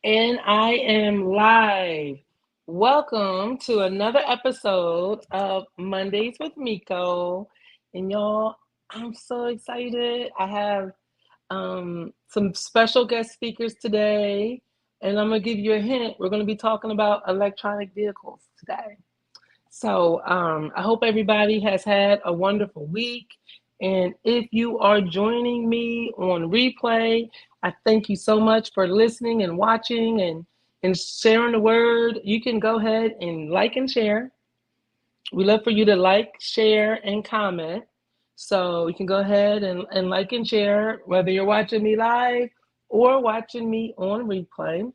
And I am live. Welcome to another episode of Mondays with Miko. And y'all, I'm so excited. I have some special guest speakers today. And I'm going to give you a hint. We're going to be talking about electronic vehicles today. So I hope everybody has had a wonderful week. And if you are joining me on replay, I thank you so much for listening and watching and sharing the word. You can go ahead and like and share. We love for you to like, share, and comment. So you can go ahead and like and share, whether you're watching me live or watching me on replay.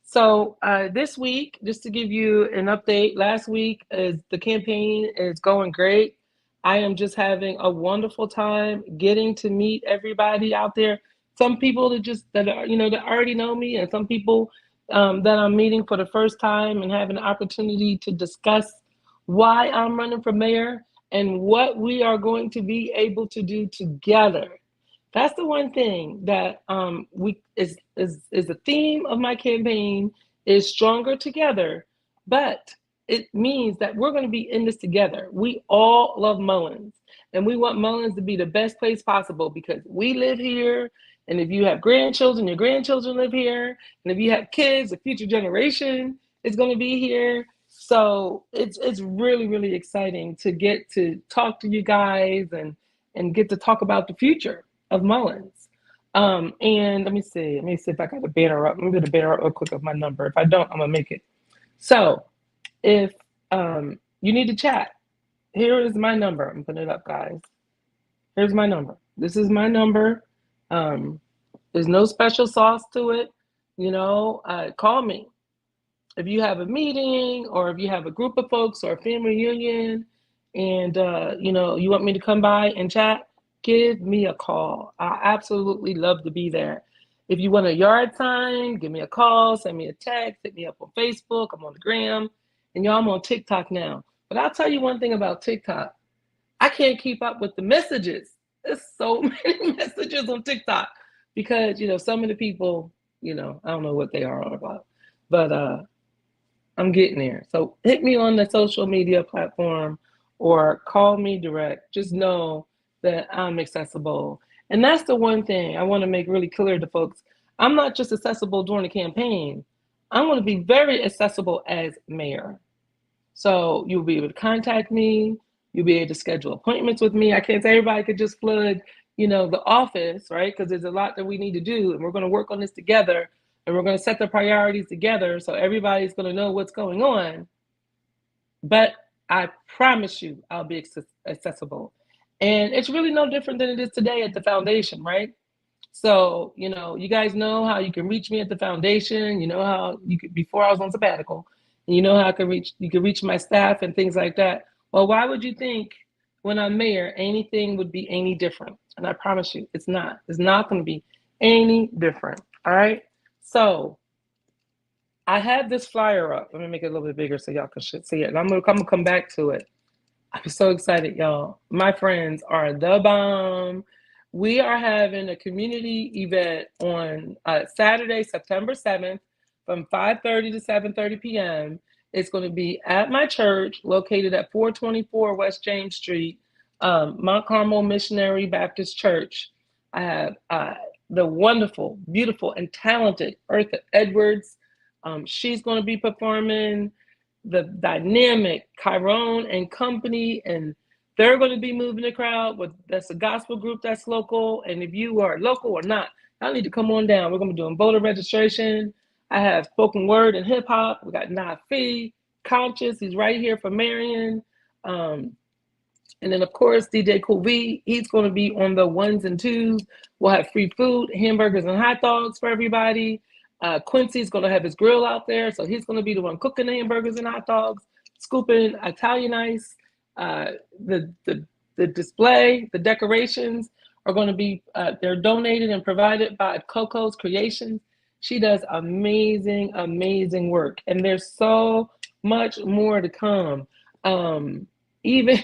So this week, just to give you an update, last week is the campaign is going great. I am just having a wonderful time getting to meet everybody out there. Some people that are that already know me, and some people that I'm meeting for the first time and having an opportunity to discuss why I'm running for mayor and what we are going to be able to do together. That's the one thing that we is the theme of my campaign is stronger together, but it means that we're going to be in this together. We all love Mullins, and we want Mullins to be the best place possible because we live here. And if you have grandchildren, your grandchildren live here. And if you have kids, the future generation is going to be here. So it's really, really exciting to get to talk to you guys and get to talk about the future of Mullins. And let me see if I got a banner up. Let me get a banner up real quick of my number. If I don't, I'm gonna make it. So if you need to chat, here is my number. I'm putting it up, guys. Here's my number. This is my number. Um, there's no special sauce to it. Call me if you have a meeting or if you have a group of folks or a family reunion and you want me to come by and chat, give me a call. I absolutely love to be there. If you want a yard sign, give me a call, send me a text, hit me up on Facebook. I'm on the gram. And y'all, I'm on TikTok now. But I'll tell you one thing about TikTok. I can't keep up with the messages. There's so many messages on TikTok because, some of the people, I don't know what they are all about. But I'm getting there. So hit me on the social media platform or call me direct. Just know that I'm accessible. And that's the one thing I want to make really clear to folks. I'm not just accessible during the campaign. I want to be very accessible as mayor. So you'll be able to contact me. You'll be able to schedule appointments with me. I can't say everybody could just flood, the office, right? Because there's a lot that we need to do, and we're going to work on this together, and we're going to set the priorities together, so everybody's going to know what's going on. But I promise you, I'll be accessible, and it's really no different than it is today at the foundation, right? So, you guys know how you can reach me at the foundation. You know how you could before I was on sabbatical, and you know how you can reach my staff and things like that. Well, why would you think when I'm mayor anything would be any different? And I promise you, it's not. It's not going to be any different. All right. So I had this flyer up. Let me make it a little bit bigger so y'all can see it. And I'm gonna come back to it. I'm so excited, y'all. My friends are the bomb. We are having a community event on Saturday, September 7th from 5:30 to 7:30 p.m. It's going to be at my church located at 424 West James Street, Mount Carmel Missionary Baptist Church. I have the wonderful, beautiful, and talented Eartha Edwards. She's going to be performing the dynamic Chiron and Company, and they're going to be moving the crowd. But that's a gospel group that's local, and if you are local or not, I need to come on down. We're going to be doing voter registration. I have spoken word and hip hop. We got Nafi, Conscious. He's right here from Marion. And then, of course, DJ Cool V, he's going to be on the ones and twos. We'll have free food, hamburgers and hot dogs for everybody. Quincy's going to have his grill out there, so he's going to be the one cooking the hamburgers and hot dogs, scooping Italian ice. The display, the decorations are going to be, they're donated and provided by Coco's Creations. She does amazing, amazing work, and there's so much more to come. Even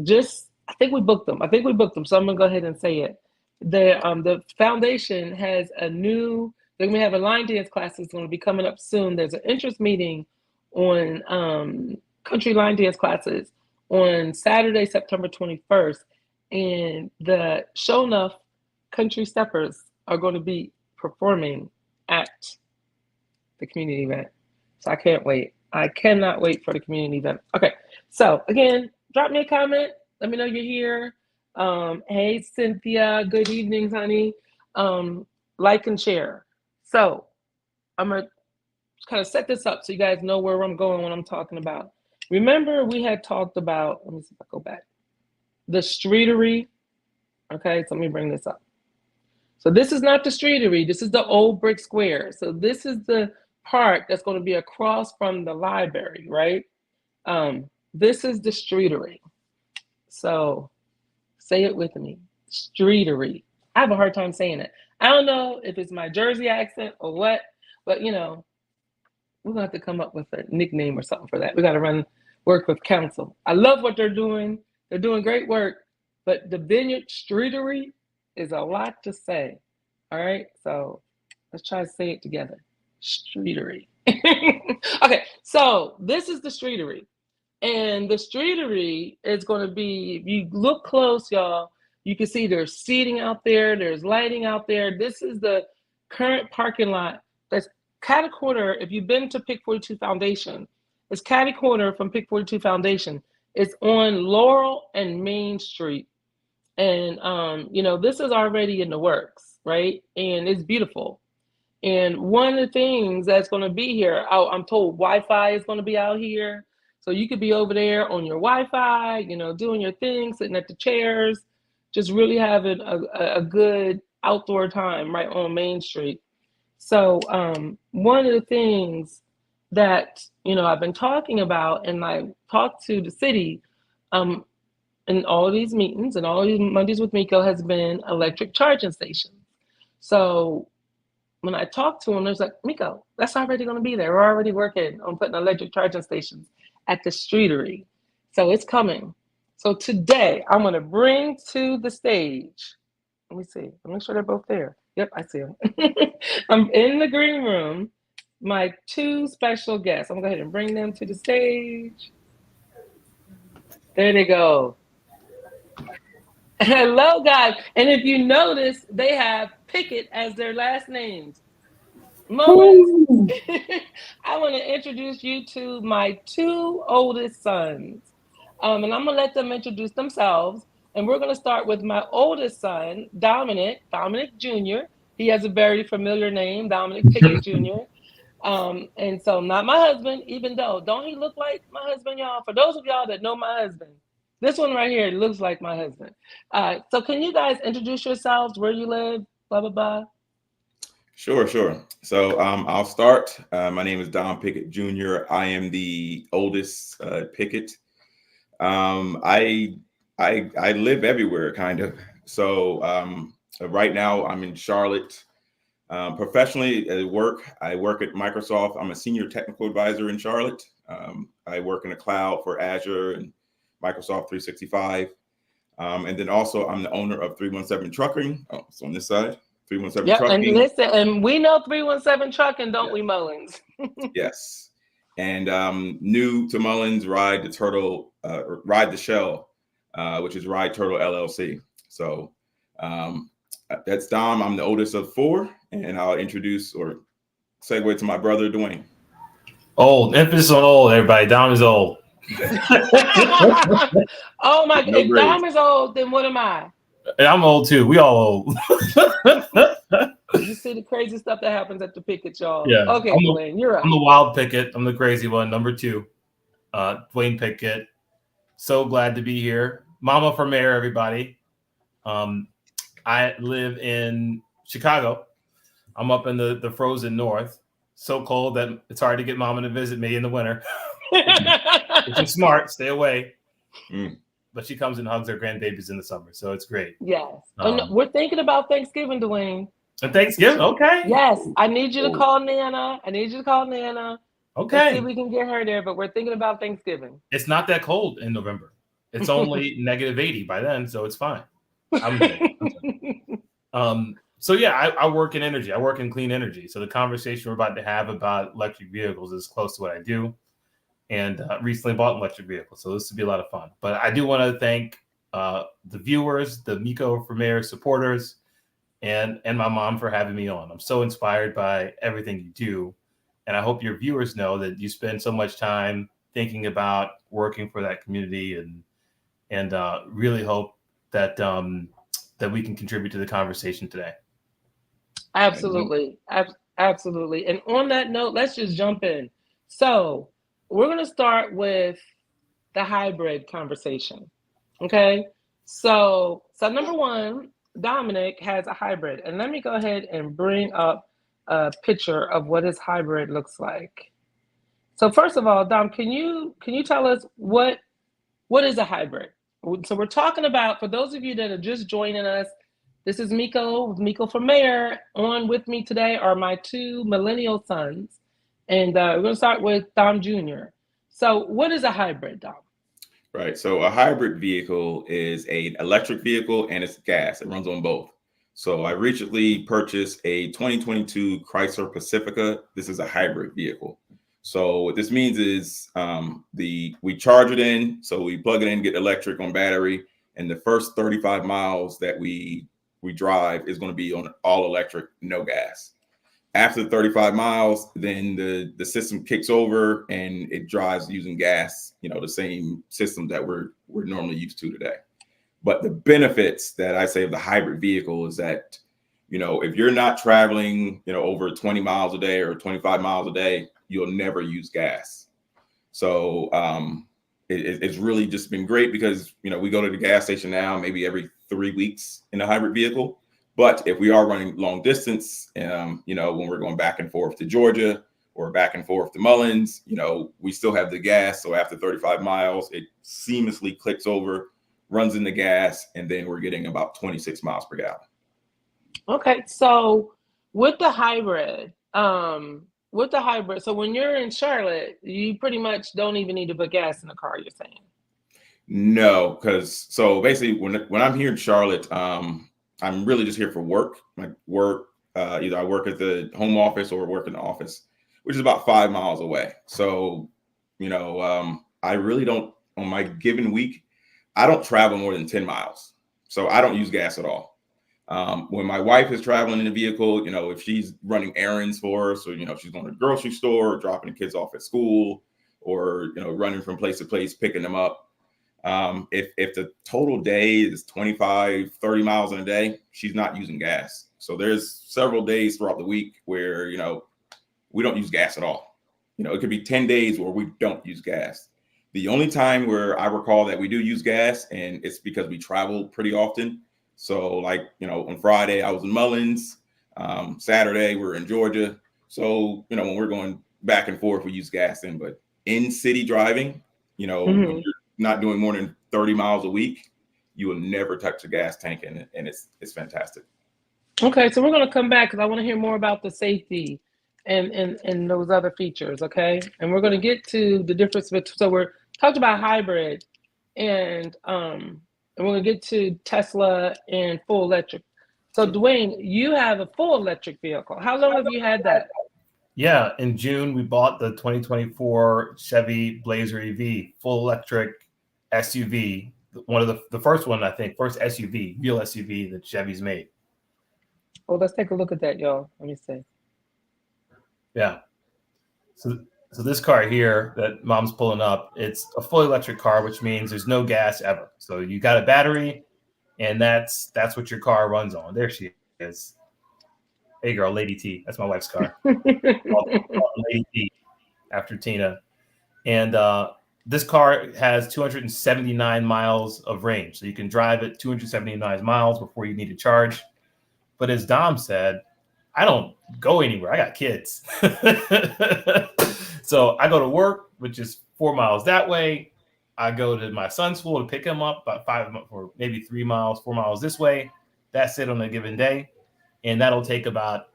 just, I think we booked them. So I'm gonna go ahead and say it. The foundation has the They're going to have a line dance class that's going to be coming up soon. There's an interest meeting on country line dance classes on Saturday, September 21st. And the Show Enough Country Steppers are going to be performing at the community event. So I can't wait. I cannot wait for the community event. Okay, so again, drop me a comment. Let me know you're here. Hey, Cynthia. Good evening, honey. Like and share. So I'm going to kind of set this up so you guys know where I'm going when I'm talking about. Remember, we had talked about, let me see if I go back, the streetery. Okay, so let me bring this up. So this is not the streetery. This is the old brick square. So this is the park that's going to be across from the library, right? This is the streetery. So say it with me, streetery. I have a hard time saying it. I don't know if it's my Jersey accent or what, but we're gonna have to come up with a nickname or something for that. We got to work with council. I love what they're doing. They're doing great work, but the Vineyard Streetery is a lot to say. All right, so let's try to say it together. Streetery. Okay, so this is the streetery. And the streetery is going to be, if you look close, y'all, you can see there's seating out there, there's lighting out there. This is the current parking lot that's catty corner. If you've been to Pick 42 Foundation, it's catty corner from Pick 42 Foundation. It's on Laurel and Main Street. And, this is already in the works, right? And it's beautiful. And one of the things that's going to be here, I'm told Wi-Fi is going to be out here. So you could be over there on your Wi-Fi, doing your thing, sitting at the chairs, just really having a good outdoor time right on Main Street. So one of the things that, I've been talking about, and I talked to the city in all of these meetings and all of these Mondays with Miko, has been electric charging stations. So when I talked to him, there's like, Miko, that's already going to be there. We're already working on putting electric charging stations at the streetery. So it's coming. So today I'm going to bring to the stage, let me see, I'll make sure they're both there. Yep, I see them. I'm in the green room, my two special guests. I'm going to go ahead and bring them to the stage. There they go. Hello, guys. And if you notice, they have Pickett as their last names. Mullins. I want to introduce you to my two oldest sons. And I'm going to let them introduce themselves. And we're going to start with my oldest son, Dominic Jr. He has a very familiar name, Dominic Pickett Jr. And so not my husband, even though, don't he look like my husband, y'all? For those of y'all that know my husband, this one right here looks like my husband. So can you guys introduce yourselves, where you live, blah, blah, blah? Sure. So I'll start. My name is Dom Pickett Jr. I am the oldest Pickett. I live everywhere, kind of. So right now I'm in Charlotte. Professionally at work, I work at Microsoft. I'm a senior technical advisor in Charlotte. I work in the cloud for Azure and Microsoft 365. And then also I'm the owner of 317 Trucking. Oh, it's on this side. 317 Yep, Trucking. and listen, and we know 317 Trucking, don't we, Mullins? Yes. And new to Mullins, Ride the Shell, which is Ride Turtle LLC. So that's Dom. I'm the oldest of four, and I'll introduce or segue to my brother, Dwayne. Old. Emphasis on old, everybody. Dom is old. Oh my God. If Dom is old, then what am I? I'm old too. We all old. You see the crazy stuff that happens at the Pickett, y'all. Yeah. Okay, Dwayne, you're up. I'm the wild Pickett. I'm the crazy one. Number two. Dwayne Pickett. So glad to be here. Mama for mayor, everybody. I live in Chicago. I'm up in the frozen north. So cold that it's hard to get Mama to visit me in the winter. Which is smart. Stay away. But she comes and hugs her grandbabies in the summer, so it's great. Yes. We're thinking about Thanksgiving, Dwayne. And Thanksgiving, okay. Yes. I need you to call Nana. Okay. Let's see if we can get her there, but we're thinking about Thanksgiving. It's not that cold in November. It's only -80 by then, so it's fine. I'm good. So yeah, I work in energy. I work in clean energy. So the conversation we're about to have about electric vehicles is close to what I do, and recently bought an electric vehicle. So this would be a lot of fun. But I do want to thank the viewers, the Miko for Mayor supporters, and my mom for having me on. I'm so inspired by everything you do, and I hope your viewers know that you spend so much time thinking about working for that community, and really hope that that we can contribute to the conversation today. Absolutely. Absolutely. And on that note, let's just jump in. So we're going to start with the hybrid conversation. Okay. So number one, Dominic has a hybrid. And let me go ahead and bring up a picture of what his hybrid looks like. So first of all, Dom, can you tell us what is a hybrid? So we're talking about, for those of you that are just joining us, this is Miko with Miko for Mayor. On with me today are my two millennial sons. And we're going to start with Dom Jr. So what is a hybrid, Dom? Right. So a hybrid vehicle is an electric vehicle and it's gas. It runs on both. So I recently purchased a 2022 Chrysler Pacifica. This is a hybrid vehicle. So what this means is we charge it in. So we plug it in, get electric on battery. And the first 35 miles that we drive is going to be on all electric, no gas. After the 35 miles, then the system kicks over and it drives using gas, the same system that we're normally used to today. But the benefits that I say of the hybrid vehicle is that, if you're not traveling, over 20 miles a day or 25 miles a day, you'll never use gas. So it's really just been great because, we go to the gas station now maybe every 3 weeks in a hybrid vehicle. But if we are running long distance, when we're going back and forth to Georgia or back and forth to Mullins, we still have the gas. So after 35 miles, it seamlessly clicks over, runs in the gas, and then we're getting about 26 miles per gallon. Okay, so with the hybrid, so when you're in Charlotte, you pretty much don't even need to put gas in the car, you're saying? No, so basically when I'm here in Charlotte, I'm really just here for work. Either I work at the home office or work in the office, which is about 5 miles away. So, I really don't, on my given week, I don't travel more than 10 miles. So I don't use gas at all. When my wife is traveling in the vehicle, if she's running errands for us, or, she's going to the grocery store or dropping the kids off at school or, running from place to place, picking them up. If the total day is 25, 30 miles in a day, she's not using gas. So there's several days throughout the week where, we don't use gas at all. It could be 10 days where we don't use gas. The only time where I recall that we do use gas, and it's because we travel pretty often. So on Friday, I was in Mullins. Saturday, we're in Georgia. So, when we're going back and forth, we use gas in. But in city driving, when you're not doing more than 30 miles a week, you will never touch a gas tank, and it's fantastic. Okay, so we're going to come back because I want to hear more about the safety and those other features, okay? And we're going to get to the difference between, so we're talking about hybrid and we're going to get to Tesla and full electric. So Dwayne, you have a full electric vehicle. How long have you had that? Yeah, in June, we bought the 2024 Chevy Blazer EV, full electric SUV. One of the first one, I think, first SUV, real SUV that Chevy's made. Well, let's take a look at that, y'all. Let me see. Yeah. So this car here that mom's pulling up, it's a full electric car, which means there's no gas ever. So you got a battery, and that's what your car runs on. There she is. Hey, girl, Lady T. That's my wife's car. Lady T after Tina. And this car has 279 miles of range. So you can drive it 279 miles before you need to charge. But as Dom said, I don't go anywhere. I got kids. So I go to work, which is 4 miles that way. I go to my son's school to pick him up about 5 or maybe 3 miles, 4 miles this way. That's it on a given day. And that'll take about,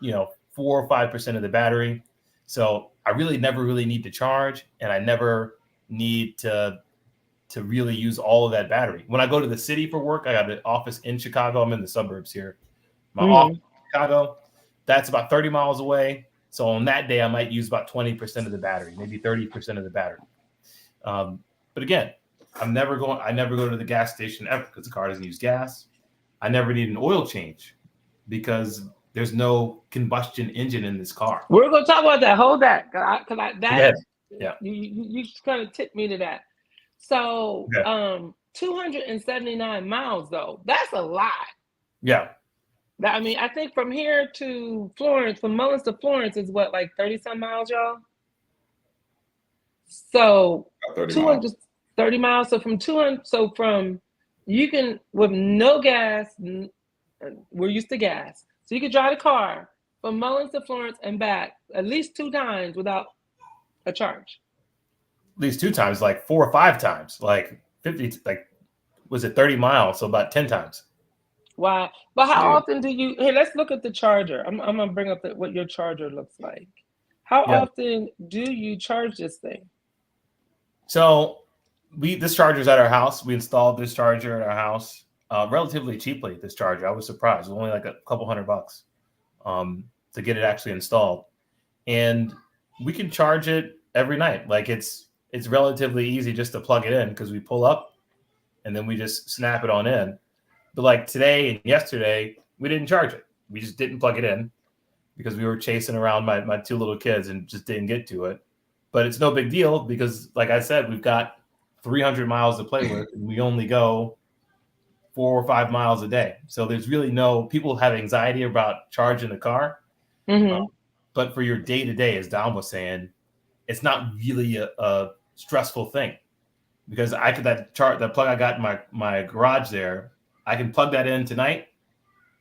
4 or 5% of the battery. So I never really need to charge, and I never need to really use all of that battery. When I go to the city for work, I got an office in Chicago. I'm in the suburbs here. My office in Chicago, that's about 30 miles away. So on that day, I might use about 20% of the battery, maybe 30% of the battery. But again, I never go to the gas station ever because the car doesn't use gas. I never need an oil change because there's no combustion engine in this car. We're gonna talk about that. Hold that, Yeah. You just kind of tipped me to that. So, 279 miles though. That's a lot. Yeah. I mean, I think from here to Florence, from Mullins to Florence is what, like 30-some miles, y'all? So 230 miles. So from 200, you can, with no gas, we're used to gas. So you can drive the car from Mullins to Florence and back at least 2 times without a charge. At least 2 times, like 4 or 5 times, like 50, like, was it 30 miles? So about 10 times. Wow. But how often do you, hey, let's look at the charger. I'm going to bring up what your charger looks like. How often do you charge this thing? So this charger's at our house. We installed this charger at our house relatively cheaply. This charger, I was surprised. It was only like a couple $100 to get it actually installed, and we can charge it every night. Like it's relatively easy just to plug it in because we pull up and then we just snap it on in. But like today and yesterday, we didn't charge it. We just didn't plug it in because we were chasing around my 2 little kids and just didn't get to it. But it's no big deal because, like I said, we've got 300 miles to play with, and we only go 4 or 5 miles a day. So there's really people have anxiety about charging the car. But for your day-to-day, as Dom was saying, it's not really a stressful thing because that plug I got in my garage there, I can plug that in tonight.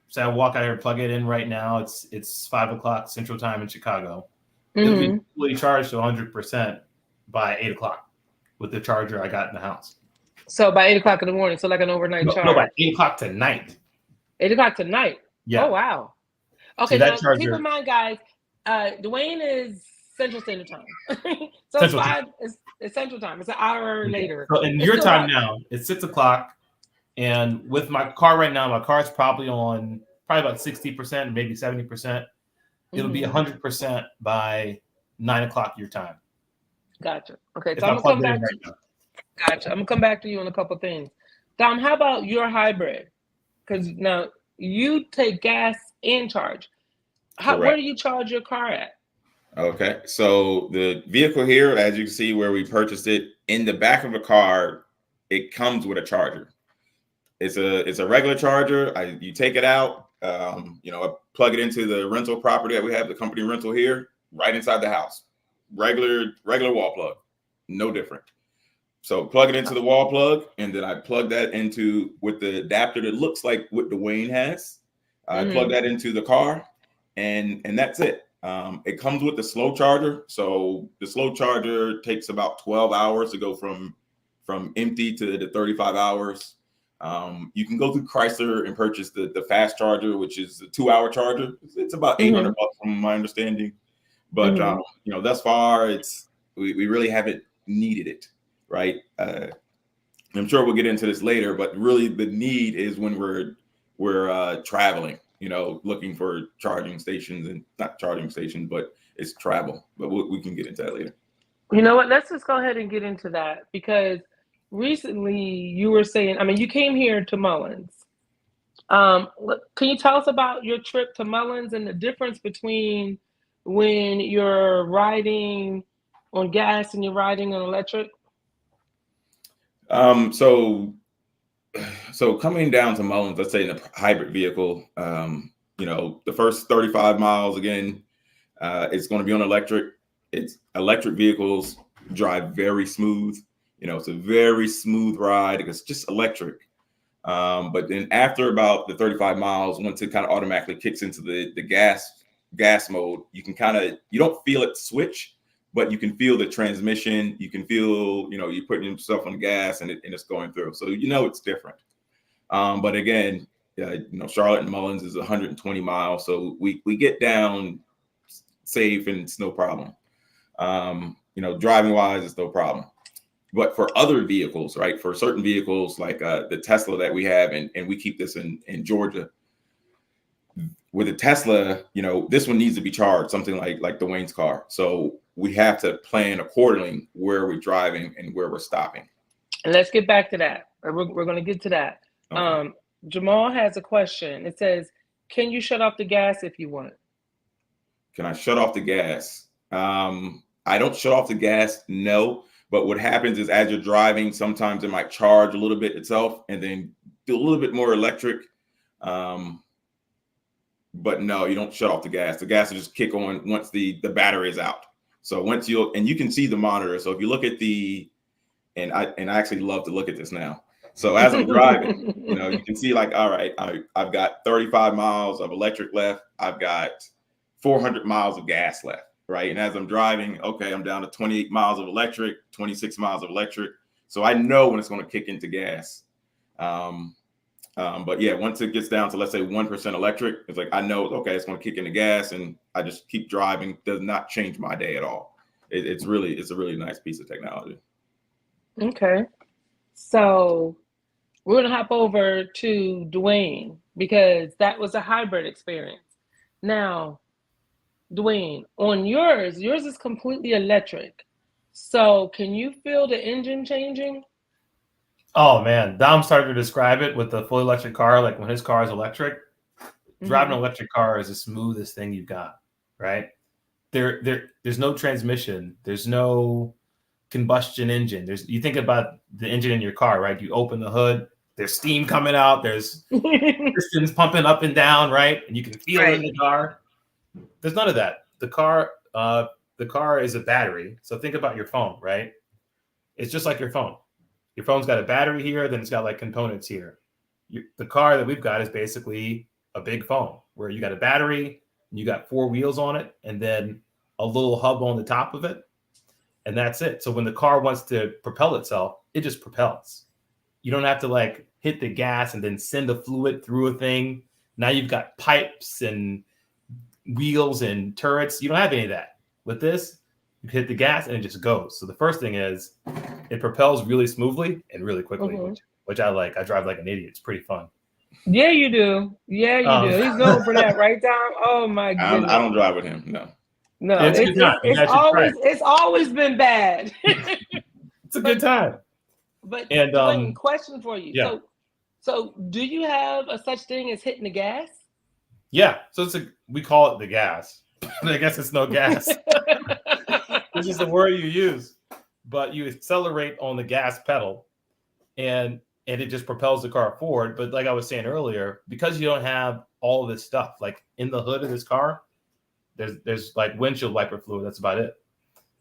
So I walk out here and plug it in right now. It's 5 o'clock Central Time in Chicago. It'll be fully charged to 100% by 8 o'clock with the charger I got in the house. So by 8 o'clock in the morning, so like an overnight charge. No, by 8 o'clock tonight. 8 o'clock tonight. Yeah. Oh wow. Okay, now keep in mind, guys. Dwayne is Central Standard Time. So Central it's Central Time. It's an hour later. So in your time now, it's 6 o'clock. And with my car right now, my car is probably about 60%, maybe 70%. It'll be 100% by 9 o'clock your time. Gotcha. Okay, so I'm gonna come back. Gotcha. I'm gonna come back to you on a couple things. Dom, how about your hybrid? Because now you take gas and charge. Where do you charge your car at? Okay, so the vehicle here, as you can see where we purchased it, in the back of the car, it comes with a charger. It's a regular charger. You take it out, I plug it into the rental property that we have, the company rental here, right inside the house. Regular wall plug, no different. So plug it into the wall plug, and then I plug that into with the adapter that looks like what Dwayne has. I plug that into the car, and that's it. It comes with the slow charger. So the slow charger takes about 12 hours to go from empty to the 35 hours. You can go through Chrysler and purchase the fast charger, which is a 2-hour charger. It's about $800 from my understanding. But thus far, we really haven't needed it, right? I'm sure we'll get into this later, but really the need is when we're traveling, looking for charging stations, and not charging stations, but it's travel. But we can get into that later. You know what? Let's just go ahead and get into that because recently you were saying, you came here to Mullins. Can you tell us about your trip to Mullins and the difference between when you're riding on gas and you're riding on electric? So coming down to Mullins, let's say in a hybrid vehicle, the first 35 miles, again, it's going to be on electric. It's electric vehicles drive very smooth. It's a very smooth ride. It's just electric. But then after about the 35 miles, once it kind of automatically kicks into the gas mode, you don't feel it switch, but you can feel the transmission. You can feel, you're putting yourself on the gas and it's going through. So, it's different. But again, Charlotte and Mullins is 120 miles. So we get down safe and it's no problem. Driving wise, it's no problem. But for other vehicles, right? For certain vehicles like the Tesla that we have, and we keep this in Georgia, with a Tesla, this one needs to be charged, something like Dwayne's car. So we have to plan accordingly where we're driving and where we're stopping. And let's get back to that. We're going to get to that. Okay. Jamal has a question. It says, can you shut off the gas if you want? Can I shut off the gas? I don't shut off the gas, no. But what happens is as you're driving, sometimes it might charge a little bit itself and then do a little bit more electric. But no, you don't shut off the gas. The gas will just kick on once the battery is out. So once you can see the monitor. So if you look at and I actually love to look at this now. So as I'm driving, you can see like, all right, I've got 35 miles of electric left. I've got 400 miles of gas left, right? And as I'm driving, okay, I'm down to 28 miles of electric, 26 miles of electric. So I know when it's going to kick into gas. But yeah, once it gets down to, let's say 1% electric, it's like, I know, okay, it's going to kick into gas and I just keep driving. Does not change my day at all. It's a really nice piece of technology. Okay. So we're going to hop over to Dwayne because that was a hybrid experience. Now, Dwayne, on yours is completely electric. So can you feel the engine changing? Oh man, Dom started to describe it with the full electric car. Like when his car is electric, driving an electric car is the smoothest thing you've got, right? There's no transmission. There's no combustion engine. You think about the engine in your car, right? You open the hood, there's steam coming out, there's pistons pumping up and down, right? And you can feel it in the car. There's none of that. The car is a battery. So think about your phone, right? It's just like your phone. Your phone's got a battery here, then it's got like components here. The car that we've got is basically a big phone where you got a battery, and you got 4 wheels on it, and then a little hub on the top of it. And that's it. So when the car wants to propel itself, it just propels. You don't have to like hit the gas and then send the fluid through a thing. Now you've got pipes and wheels and turrets. You don't have any of that. With this, you hit the gas and it just goes. So the first thing is it propels really smoothly and really quickly, which I like. I drive like an idiot. It's pretty fun. Yeah, you do. Yeah, you do. He's known for that, right, Tom? Oh my goodness. I don't drive with him. No, it's always been bad. It's a good time. But Dwayne, question for you. Yeah. So do you have a such thing as hitting the gas? Yeah. So we call it the gas. I guess it's no gas. This is the word you use. But you accelerate on the gas pedal and it just propels the car forward. But like I was saying earlier, because you don't have all of this stuff, like in the hood of this car, there's like windshield wiper fluid. That's about it.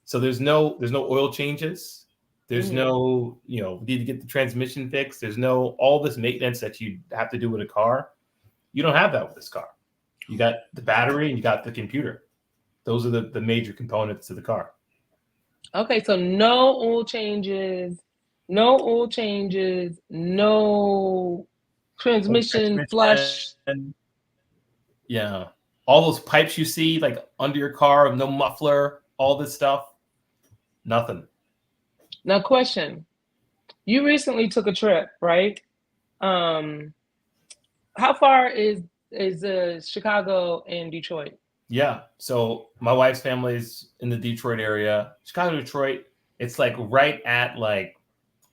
So there's no oil changes. There's no, need to get the transmission fixed. There's no all this maintenance that you have to do with a car. You don't have that with this car. You got the battery and you got the computer. Those are the major components to the car. Okay, so no oil changes, no transmission flush. Yeah. All those pipes you see like under your car, no muffler, all this stuff, nothing. Now, question. You recently took a trip, right? How far is Chicago and Detroit? Yeah. So my wife's family's in the Detroit area. Chicago, Detroit, it's like right at like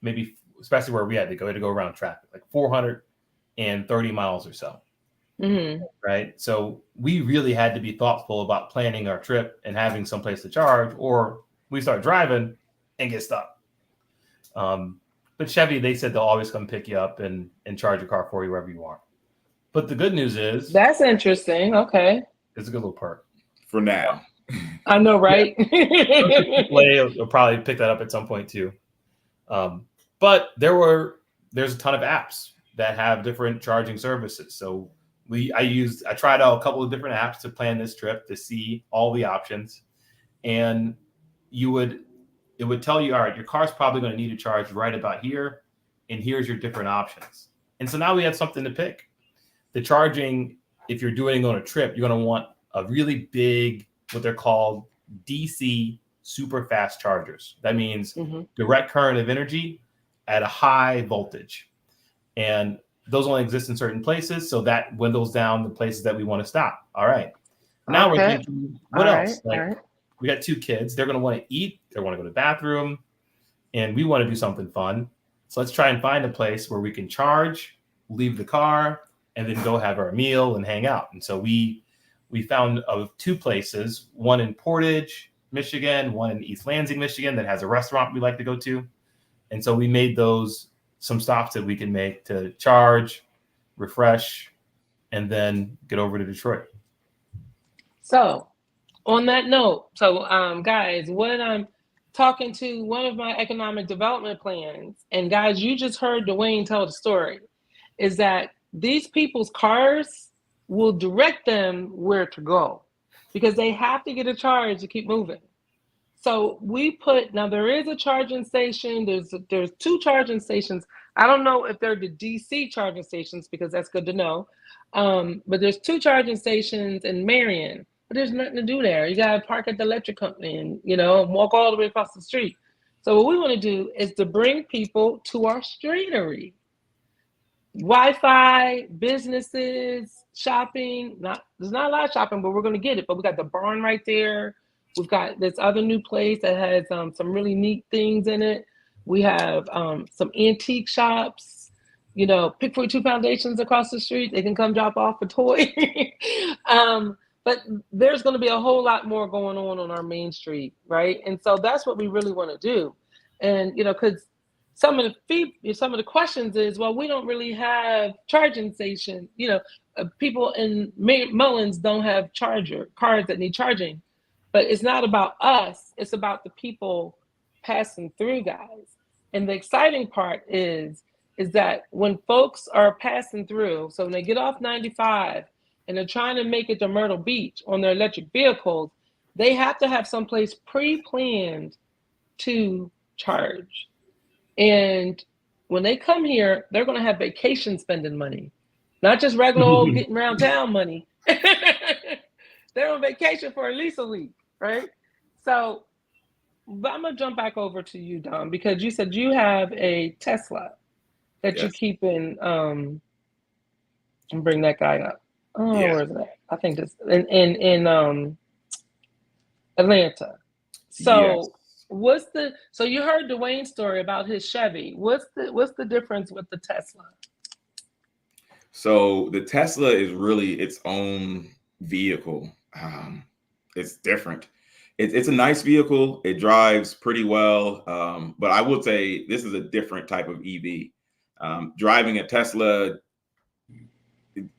maybe, especially where we had to go around traffic, like 430 miles or so. Right. So we really had to be thoughtful about planning our trip and having someplace to charge, or we start driving and get stuck. But Chevy, they said they'll always come pick you up and charge your car for you wherever you are. But the good news is that's interesting. Okay. It's a good little perk. For now. I know, right? Yeah. You'll probably pick that up at some point too. But there's a ton of apps that have different charging services. So I tried out a couple of different apps to plan this trip to see all the options. And it would tell you, all right, your car's probably going to need a charge right about here. And here's your different options. And so now we have something to pick. The charging, if you're doing it on a trip, you're going to want a really big, what they're called DC super fast chargers. That means direct current of energy at a high voltage. And those only exist in certain places. So that dwindles down the places that we want to stop. All right. Now we're thinking, what else? Like, we got 2 kids. They're going to want to eat. They want to go to the bathroom. And we want to do something fun. So let's try and find a place where we can charge, leave the car, and then go have our meal and hang out. And so we found 2 places, one in Portage, Michigan, one in East Lansing, Michigan, that has a restaurant we like to go to. And so we made those some stops that we can make to charge, refresh, and then get over to Detroit. So on that note, guys, when I'm talking to one of my economic development plans, and guys, you just heard Dwayne tell the story, is that these people's cars will direct them where to go because they have to get a charge to keep moving. So we now there is a charging station. There's 2 charging stations. I don't know if they're the DC charging stations because that's good to know. But there's 2 charging stations in Marion, but there's nothing to do there. You gotta park at the electric company and walk all the way across the street. So what we want to do is to bring people to our streetery. Wi-Fi, businesses, shopping. There's not a lot of shopping, but we're going to get it. But we got the barn right there. We've got this other new place that has some really neat things in it. We have some antique shops. Pick 42 Foundations across the street. They can come drop off a toy. But there's going to be a whole lot more going on our main street, right? And so that's what we really want to do. And because some of the questions is, well, we don't really have charging station. People in Mullins don't have cars that need charging, but it's not about us. It's about the people passing through, guys. And the exciting part is that when folks are passing through, so when they get off 95 and they're trying to make it to Myrtle Beach on their electric vehicles, they have to have someplace pre-planned to charge. And when they come here, they're going to have vacation spending money, not just regular old getting around town money. They're on vacation for at least a week, right? So I'm going to jump back over to you, Dom, because you said you have a Tesla that you keep in, and bring that guy up. Oh, where is that? I think this in Atlanta. So so you heard Dwayne's story about his Chevy. What's the difference with the Tesla? So the Tesla is really its own vehicle. It's different. It's a nice vehicle. It drives pretty well. But I would say this is a different type of EV. Driving a Tesla,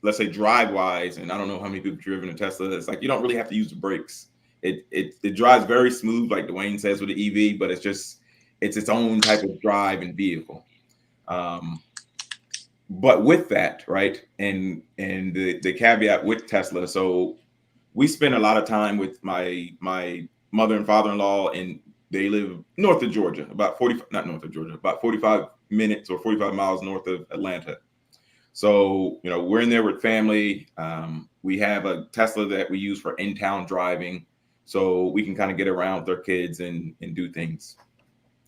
let's say drive-wise, and I don't know how many people have driven a Tesla. It's like you don't really have to use the brakes. It drives very smooth, like Dwayne says with the EV, but it's its own type of drive and vehicle. But with that, right, and the caveat with Tesla, so we spend a lot of time with my mother and father-in-law, and they live north of Georgia, about 45 minutes or 45 miles north of Atlanta. So, we're in there with family. We have a Tesla that we use for in-town driving, so we can kind of get around with our kids and do things.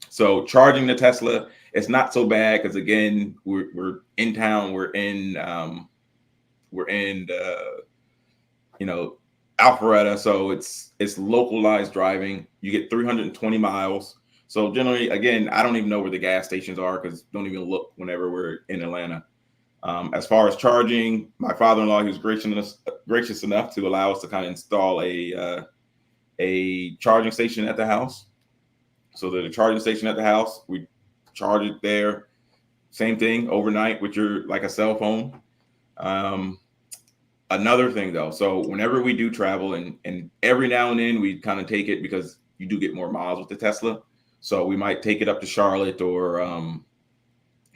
So charging the Tesla, it's not so bad because again, we're in town, we're in Alpharetta, so it's localized driving. You get 320 miles. So generally, again, I don't even know where the gas stations are because don't even look whenever we're in Atlanta. As far as charging, my father-in-law, he was gracious enough to allow us to kind of install a charging station at the house. So there's a charging station at the house. We charge it there. Same thing overnight with like a cell phone. Another thing though, so whenever we do travel and every now and then we kind of take it because you do get more miles with the Tesla. So we might take it up to Charlotte or,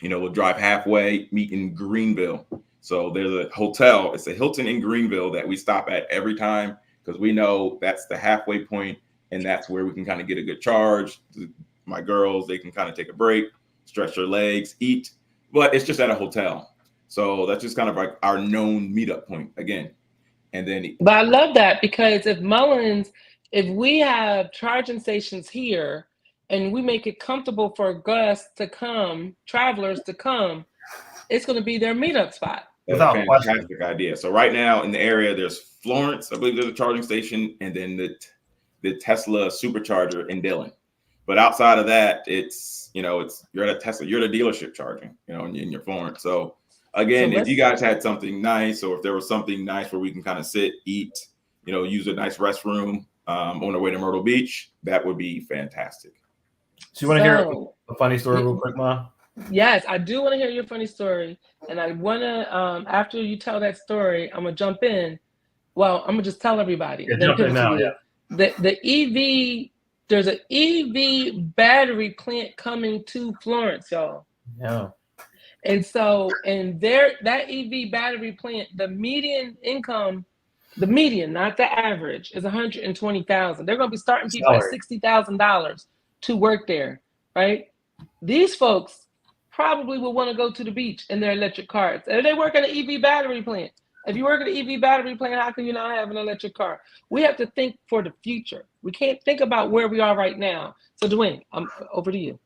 we'll drive halfway, meet in Greenville. So there's a hotel. It's a Hilton in Greenville that we stop at every time because we know that's the halfway point. And that's where we can kind of get a good charge. My girls, they can kind of take a break, stretch their legs, eat, but it's just at a hotel. So that's just kind of like our known meetup point again. And then, but I love that because if we have charging stations here and we make it comfortable for guests to come, travelers to come, it's going to be their meetup spot. That's a fantastic idea. So right now in the area, there's Florence, I believe there's a charging station, and then the Tesla supercharger in Dillon. But outside of that, it's you're at a Tesla, you're at a dealership charging, in your Florence. So again, if you guys had something nice, or if there was something nice where we can kind of sit, eat, use a nice restroom on the way to Myrtle Beach, that would be fantastic. So you want to hear a funny story real quick, Ma? Yes, I do want to hear your funny story. And I want to, after you tell that story, I'm going to jump in. Well, I'm going to just tell everybody. Yeah, jump in now, yeah. The EV, there's an EV battery plant coming to Florence, y'all. Yeah. And so, that EV battery plant, the median income, the median, not the average, is $120,000. They're going to be starting people at $60,000 to work there, right? These folks probably will want to go to the beach in their electric cars. And they work at an EV battery plant. If you work at an EV battery plant, how can you not have an electric car? We have to think for the future. We can't think about where we are right now. So Dwayne, I'm over to you.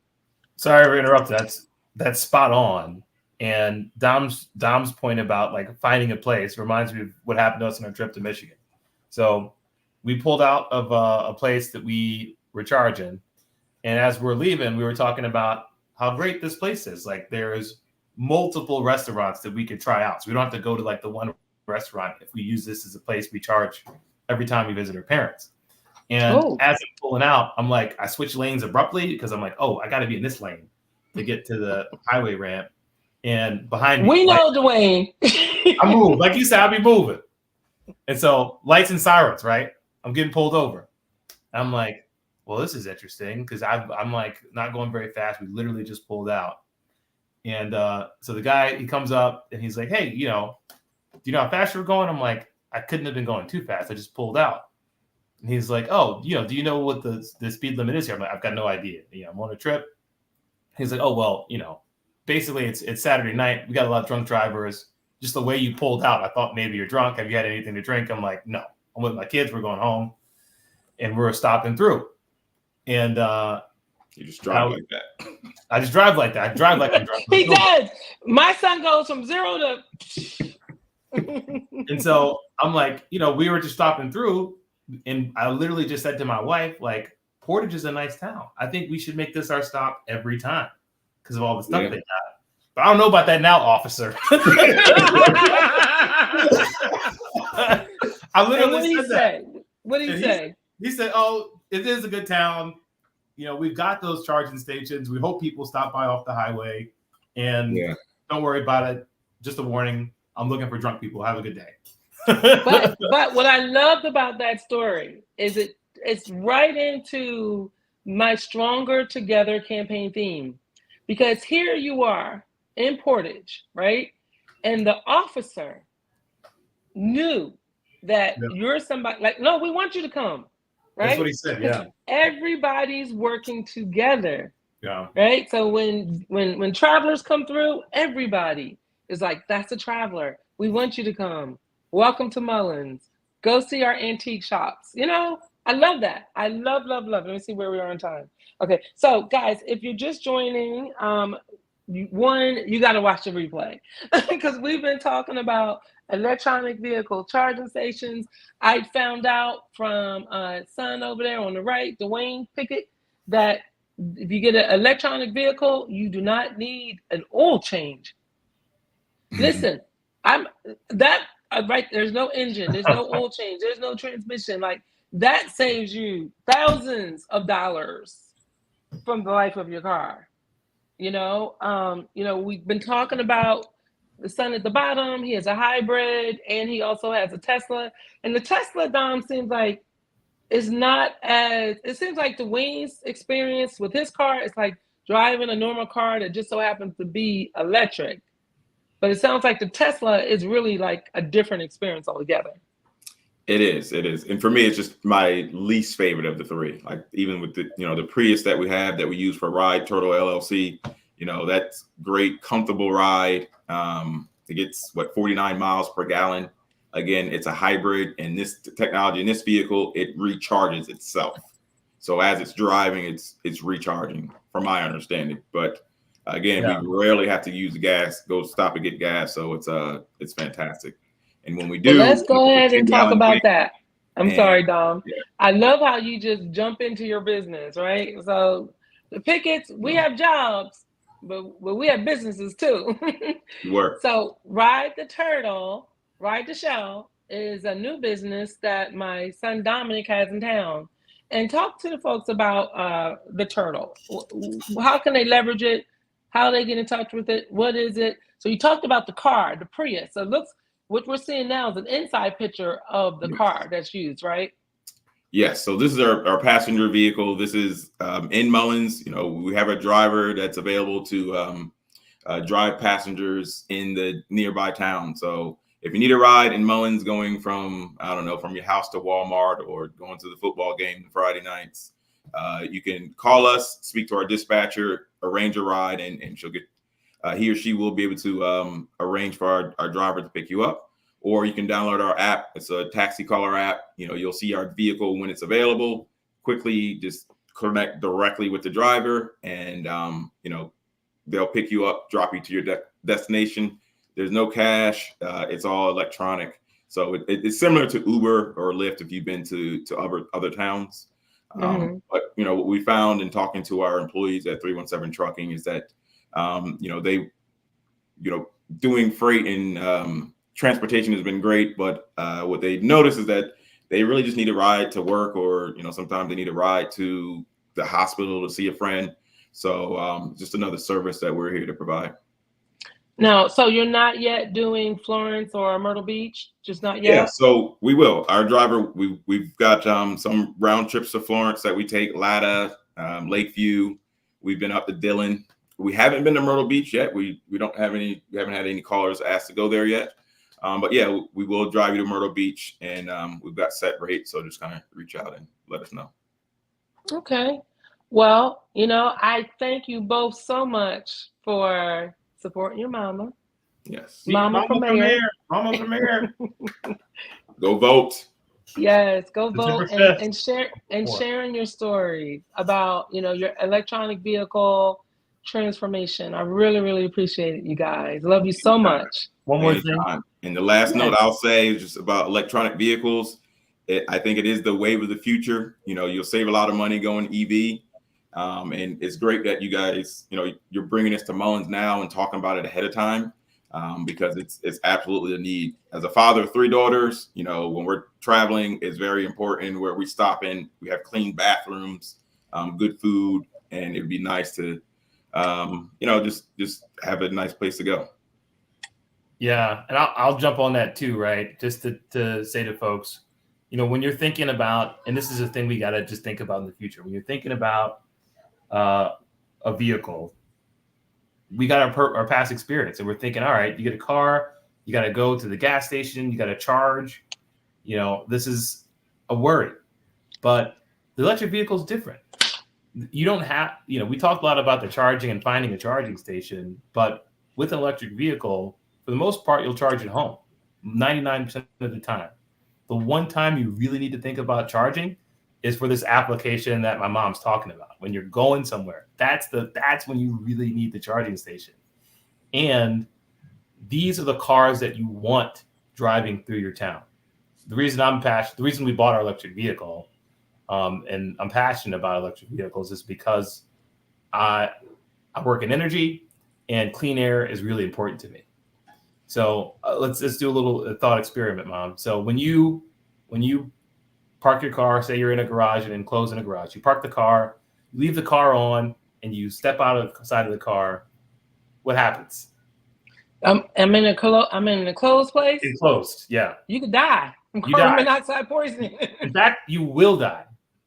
Sorry to interrupt. That's spot on. And Dom's point about like finding a place reminds me of what happened to us on our trip to Michigan. So we pulled out of a place that we were charging. And as we're leaving, we were talking about how great this place is. Like there's multiple restaurants that we could try out. So we don't have to go to like the one restaurant if we use this as a place we charge every time we visit our parents. And as I'm pulling out, I'm like, I switch lanes abruptly because I'm like, I got to be in this lane to get to the highway ramp. And behind me, we know, Dwayne. I move. Like you said, I'll be moving. And so lights and sirens, right? I'm getting pulled over. I'm like, well, this is interesting because I'm like not going very fast. We literally just pulled out. And so the guy, he comes up and he's like, hey, do you know how fast you're going? I'm like, I couldn't have been going too fast. I just pulled out. And he's like, do you know what the speed limit is here? I'm like, I've got no idea. I'm on a trip. He's like, oh, well, basically it's Saturday night. We got a lot of drunk drivers. Just the way you pulled out, I thought maybe you're drunk. Have you had anything to drink? I'm like, no, I'm with my kids. We're going home and we're stopping through. And you just drive like that. I just drive like that. I drive like I'm drunk. He does. My son goes from 0 to. And so I'm like, we were just stopping through, and I literally just said to my wife, like, Portage is a nice town. I think we should make this our stop every time because of all the stuff they got. But I don't know about that now, officer. I literally said that. What did he say? He said, it is a good town. We've got those charging stations. We hope people stop by off the highway. And don't worry about it. Just a warning. I'm looking for drunk people. Have a good day. but what I loved about that story is it's right into my Stronger Together campaign theme. Because here you are in Portage, right? And the officer knew that you're somebody like, no, we want you to come. Right? That's what he said. Yeah. Everybody's working together. Yeah. Right. So when travelers come through, everybody is like, that's a traveler. We want you to come. Welcome to Mullins. Go see our antique shops. I love that. I love. Let me see where we are on time. Okay. So guys, if you're just joining, you got to watch the replay because we've been talking about electronic vehicle charging stations. I found out from son over there on the right, Dwayne Pickett, that if you get an electronic vehicle, you do not need an oil change. Listen, right. There's no engine. There's no oil change. There's no transmission. Like that saves you thousands of dollars from the life of your car. We've been talking about the son at the bottom. He has a hybrid and he also has a Tesla. And the Tesla, Dom, seems like it seems like Dwayne's experience with his car is like driving a normal car that just so happens to be electric. But it sounds like the Tesla is really like a different experience altogether. It is. And for me, it's just my least favorite of the three. Like even with the Prius that we have that we use for Ride Turtle LLC, that's great, comfortable ride. It gets 49 miles per gallon. Again, it's a hybrid, and this technology in this vehicle, it recharges itself. So as it's driving, it's recharging, from my understanding. But Again, we rarely have to use the gas, go stop and get gas. So it's fantastic. And when we Well, do, let's go it's a ahead and talk 10-gallon about tank. that. I'm And sorry, Dom. yeah, I love how you just jump into your business, right? So the Picketts, we have jobs, but we have businesses too. you work. So Ride the Turtle, Ride the Show is a new business that my son Dominic has in town. And talk to the folks about the turtle. How can they leverage it? How they get in touch with it? What is it? So you talked about the car, the Prius. So it looks, what we're seeing now is an inside picture of the car that's used, right? Yes. So this is our passenger vehicle. This is in Mullins. You know, we have a driver that's available to drive passengers in the nearby town. So if you need a ride in Mullins going from, I don't know, from your house to Walmart or going to the football game Friday nights, you can call us, speak to our dispatcher, arrange a ride, and she'll get, he or she will be able to arrange for our driver to pick you up. Or you can download our app. It's a taxi caller app. You know, you'll see our vehicle when it's available. Quickly just connect directly with the driver, and you know, they'll pick you up, drop you to your destination. There's no cash. It's all electronic. So it's similar to Uber or Lyft if you've been to other towns. But, you know, what we found in talking to our employees at 317 Trucking is that, you know, they, you know, doing freight and transportation has been great. But what they noticed is that they really just need a ride to work, or, you know, sometimes they need a ride to the hospital to see a friend. So just another service that we're here to provide. No, so you're not yet doing Florence or Myrtle Beach, just not yet? Yeah, so we will. Our driver, we've got some round trips to Florence that we take, Latta, Lakeview. We've been up to Dillon. We haven't been to Myrtle Beach yet. We haven't had any callers asked to go there yet. But yeah, we will drive you to Myrtle Beach, and we've got set rates. So just kind of reach out and let us know. Okay. Well, you know, I thank you both so much for supporting your mama. Yes. Mama for mayor. Mama for mayor. Go vote. Yes, go vote September 5th. and sharing your stories about, you know, your electronic vehicle transformation. I really, really appreciate it, you guys. Love you so much. One more thing. And the last note I'll say is just about electronic vehicles. I think it is the wave of the future. You know, you'll save a lot of money going EV. And it's great that you guys, you know, you're bringing this to Mullins now and talking about it ahead of time, because it's absolutely a need. As a father of 3 daughters, you know, when we're traveling, it's very important where we stop in. We have clean bathrooms, good food, and it'd be nice to, you know, just have a nice place to go. Yeah, and I'll jump on that too, right? Just to say to folks, you know, when you're thinking about, and this is a thing we got to just think about in the future, when you're thinking about a vehicle, we got our past experience, and we're thinking, all right, you get a car, you got to go to the gas station, you got to charge, you know, this is a worry. But the electric vehicle is different. You don't have, you know, we talked a lot about the charging and finding a charging station, but with an electric vehicle, for the most part, you'll charge at home 99% of the time. The one time you really need to think about charging is for this application that my mom's talking about. When you're going somewhere, that's when you really need the charging station. And these are the cars that you want driving through your town. The reason we bought our electric vehicle, and I'm passionate about electric vehicles, is because I work in energy, and clean air is really important to me. So let's do a little thought experiment, Mom. So when you park your car, say you're in a garage and enclosed in a garage, you park the car, you leave the car on, and you step out of the side of the car. What happens? I'm in a closed place. Enclosed, yeah. You could die from You carbon die. monoxide poisoning. In fact, you will die.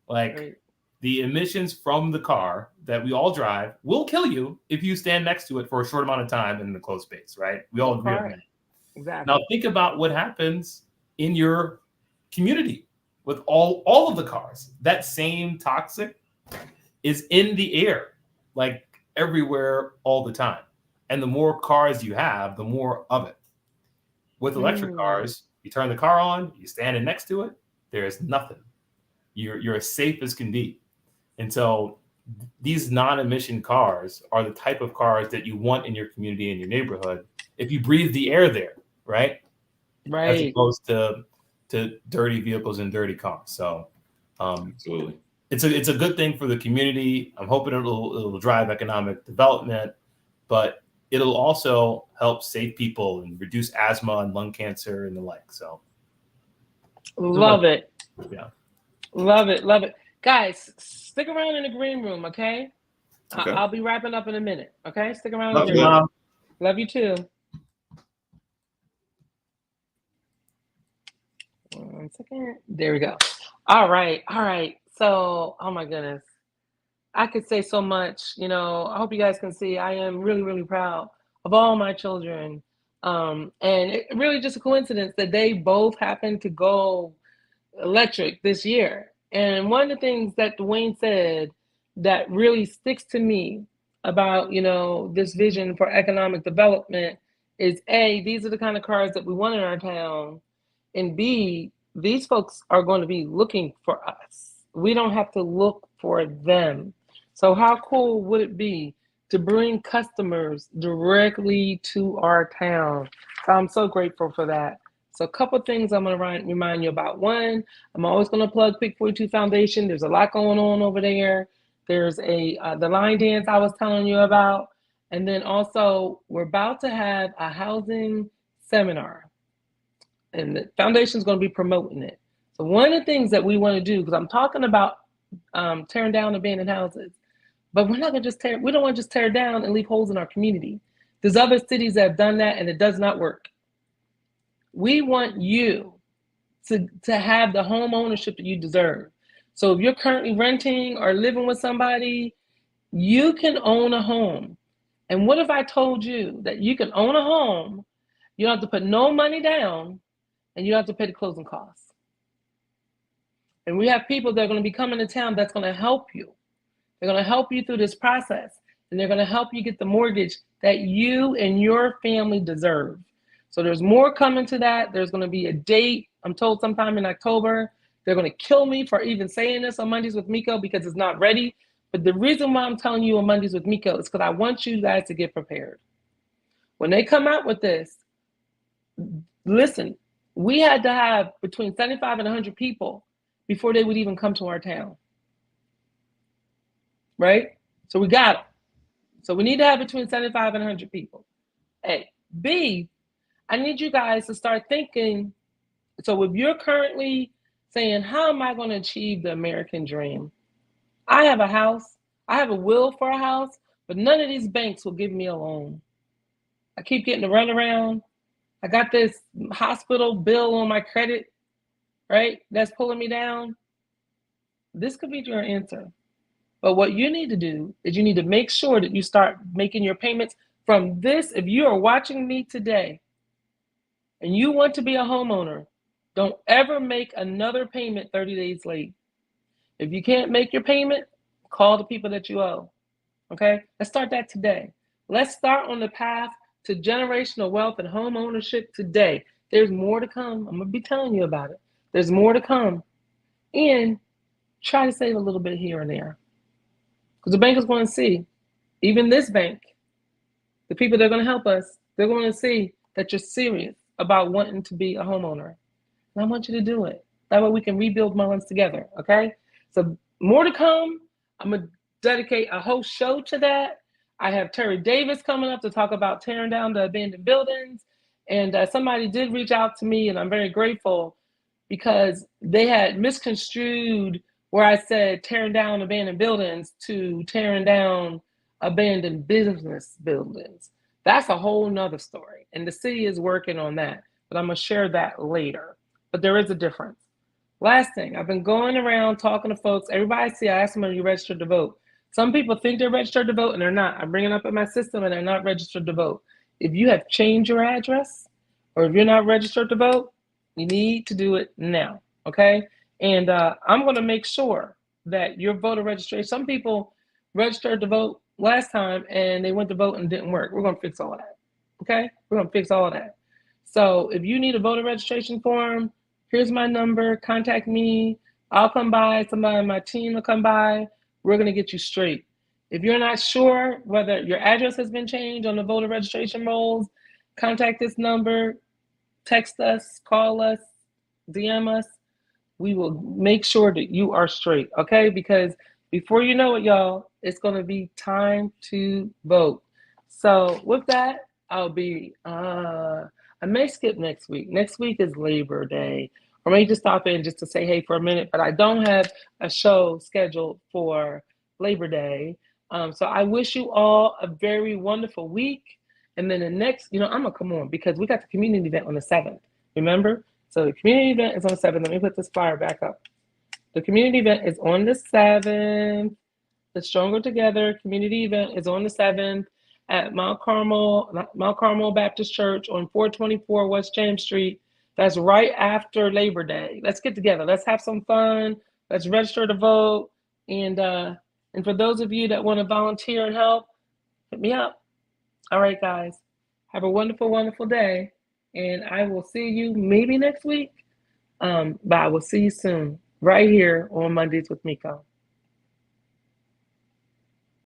Like, Right. The emissions from the car that we all drive will kill you if you stand next to it for a short amount of time in the closed space, right? We all agree on that. Exactly. Now think about what happens in your community with all of the cars. That same toxic is in the air, like everywhere all the time. And the more cars you have, the more of it. With electric cars, you turn the car on, you stand next to it, there is nothing. You're as safe as can be. And so these non-emission cars are the type of cars that you want in your community, in your neighborhood, if you breathe the air there, right? As Right. opposed to dirty vehicles and dirty cars. So Absolutely. it's a good thing for the community. I'm hoping it'll drive economic development, but it'll also help save people and reduce asthma and lung cancer and the like. So Love it. Yeah. Love it. Love it. Guys, stick around in the green room, okay? Okay. I'll be wrapping up in a minute, okay? Stick around. Love you, Mom. Love you too. 1 second. There we go. All right. So, oh my goodness. I could say so much. You know, I hope you guys can see I am really, really proud of all my children. And it really just a coincidence that they both happened to go electric this year. And one of the things that Dwayne said that really sticks to me about, you know, this vision for economic development is A, these are the kind of cars that we want in our town. And B, these folks are going to be looking for us. We don't have to look for them. So how cool would it be to bring customers directly to our town? So I'm so grateful for that. So a couple of things I'm going to remind you about. One, I'm always going to plug Pick 42 Foundation. There's a lot going on over there. There's the line dance I was telling you about. And then also, we're about to have a housing seminar. And the foundation is going to be promoting it. So one of the things that we want to do, because I'm talking about tearing down abandoned houses, but we're not going to we don't want to just tear down and leave holes in our community. There's other cities that have done that and it does not work. We want you to have the home ownership that you deserve. So if you're currently renting or living with somebody, you can own a home. And what if I told you that you can own a home, you don't have to put no money down, and you don't have to pay the closing costs? And we have people that are going to be coming to town that's going to help you. They're going to help you through this process, and they're going to help you get the mortgage that you and your family deserve. So there's more coming to that. There's going to be a date, I'm told sometime in October. They're going to kill me for even saying this on Mondays with Miko because it's not ready. But the reason why I'm telling you on Mondays with Miko is because I want you guys to get prepared. When they come out with this, listen, we had to have between 75 and 100 people before they would even come to our town. Right? So we got them. So we need to have between 75 and 100 people. A. B, I need you guys to start thinking. So if you're currently saying, how am I going to achieve the American dream? I have a house. I have a will for a house, but none of these banks will give me a loan. I keep getting the runaround. I got this hospital bill on my credit, right? That's pulling me down. This could be your answer. But what you need to do is you need to make sure that you start making your payments from this. If you are watching me today and you want to be a homeowner, don't ever make another payment 30 days late. If you can't make your payment, call the people that you owe. Okay? Let's start that today. Let's start on the path to generational wealth and home ownership today. There's more to come. I'm going to be telling you about it. There's more to come. And try to save a little bit here and there. Because the bank is going to see, even this bank, the people that are going to help us, they're going to see that you're serious about wanting to be a homeowner. And I want you to do it. That way we can rebuild minds together, okay? So more to come. I'm going to dedicate a whole show to that. I have Terry Davis coming up to talk about tearing down the abandoned buildings. And somebody did reach out to me, and I'm very grateful because they had misconstrued where I said tearing down abandoned buildings to tearing down abandoned business buildings. That's a whole nother story. And the city is working on that, but I'm gonna share that later. But there is a difference. Last thing, I've been going around talking to folks. Everybody I see, I ask them, are you registered to vote? Some people think they're registered to vote and they're not. I'm bringing up in my system and they're not registered to vote. If you have changed your address or if you're not registered to vote, you need to do it now, okay? And I'm going to make sure that your voter registration, some people registered to vote last time and they went to vote and it didn't work. We're going to fix all of that, okay? We're going to fix all of that. So if you need a voter registration form, here's my number, contact me. I'll come by, somebody on my team will come by. We're going to get you straight. If you're not sure whether your address has been changed on the voter registration rolls, contact this number, text us, call us, DM us. We will make sure that you are straight, okay? Because before you know it, y'all, it's going to be time to vote. So with that, I may skip next week. Next week is Labor Day. Or may just stop in just to say hey for a minute, but I don't have a show scheduled for Labor Day. So I wish you all a very wonderful week. And then the next, I'm going to come on because we got the community event on the 7th. Remember? So the community event is on the 7th. Let me put this flyer back up. The community event is on the 7th. The Stronger Together community event is on the 7th at Mount Carmel Baptist Church on 424 West James Street. That's right after Labor Day. Let's get together. Let's have some fun. Let's register to vote. And for those of you that want to volunteer and help, hit me up. All right, guys. Have a wonderful, wonderful day. And I will see you maybe next week. But I will see you soon, right here on Mondays with Miko.